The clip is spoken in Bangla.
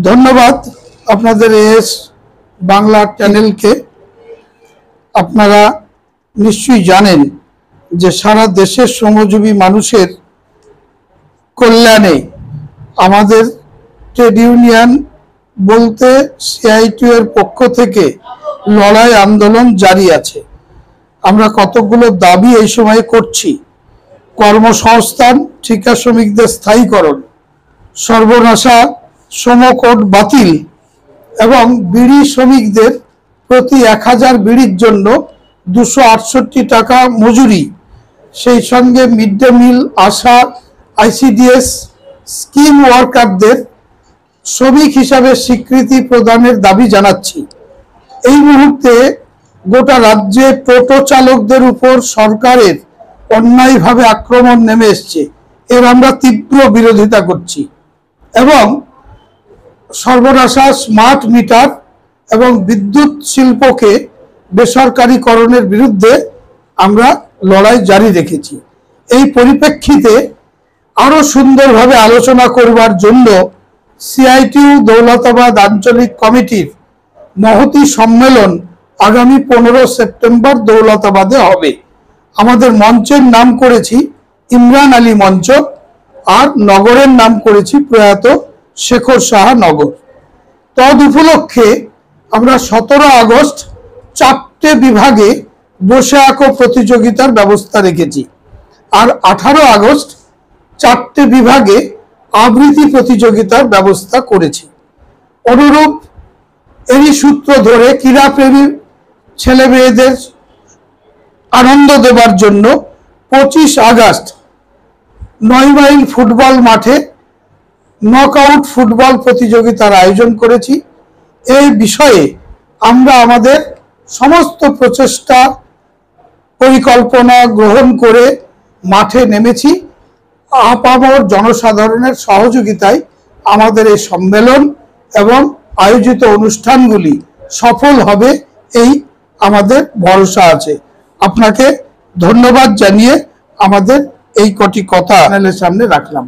ধন্যবাদ আপনাদের এস বাংলা চ্যানেলকে। আপনারা নিশ্চয়ই জানেন যে সারা দেশের শ্রমজীবী মানুষের কল্যাণে আমাদের ট্রেড ইউনিয়ন বলতে সিআইটিউ এর পক্ষ থেকে লড়াই আন্দোলন জারি আছে। আমরা কতগুলো দাবি এই সময় করছি: কর্মসংস্থান, ঠিকা শ্রমিকদের স্থায়ীকরণ, সর্বনাশা শ্রম কোড বাতিল এবং বিড়ি শ্রমিকদের প্রতি 1000 বিড়ির জন্য 268 টাকা মজুরি, সেই সঙ্গে মিড ডে মিল, আশা, আইসিডিএস স্কিম ওয়ার্কারদের শ্রমিক হিসাবে স্বীকৃতি প্রদানের দাবি জানাচ্ছি। এই মুহূর্তে গোটা রাজ্যে টোটো চালকদের উপর সরকারের অন্যায়ভাবে আক্রমণ নেমে এসছে, এর আমরা তীব্র বিরোধিতা করছি। এবং সর্বনাশা স্মার্ট মিটার এবং বিদ্যুৎ শিল্পকে বেসরকারীকরণের বিরুদ্ধে আমরা লড়াই জারি রেখেছি। এই পরিপ্রেক্ষিতে আরো সুন্দরভাবে আলোচনা করবার জন্য সিআইটিউ দৌলতাবাদ আঞ্চলিক কমিটির মহতী সম্মেলন আগামী 15 সেপ্টেম্বর দৌলতাবাদে হবে। আমাদের মঞ্চের নাম করেছি ইমরান আলী মঞ্চ, আর নগরের নাম করেছি প্রয়াত শেখর সাহা নগর। তদ উপলক্ষে আমরা 17 আগস্ট 4টে বিভাগে বসে আঁকো প্রতিযোগিতার ব্যবস্থা রেখেছি, আর 18 আগস্ট 4টে বিভাগে আবৃত্তি প্রতিযোগিতার ব্যবস্থা করেছি। অনুরূপ এরই সূত্র ধরে ক্রীড়াপ্রেমী ছেলে মেয়েদের আনন্দ দেবার জন্য 25 আগস্ট 9 মাইল ফুটবল মাঠে নকআউট ফুটবল প্রতিযোগিতার আয়োজন করেছি। এই বিষয়ে আমরা আমাদের সমস্ত প্রচেষ্টা পরিকল্পনা গ্রহণ করে মাঠে নেমেছি। আপামর জনসাধারণের সহযোগিতায় আমাদের এই সম্মেলন এবং আয়োজিত অনুষ্ঠানগুলি সফল হবে, এই আমাদের ভরসা আছে। আপনাকে ধন্যবাদ জানিয়ে আমাদের এই কটি কথা চ্যানেলের সামনে রাখলাম।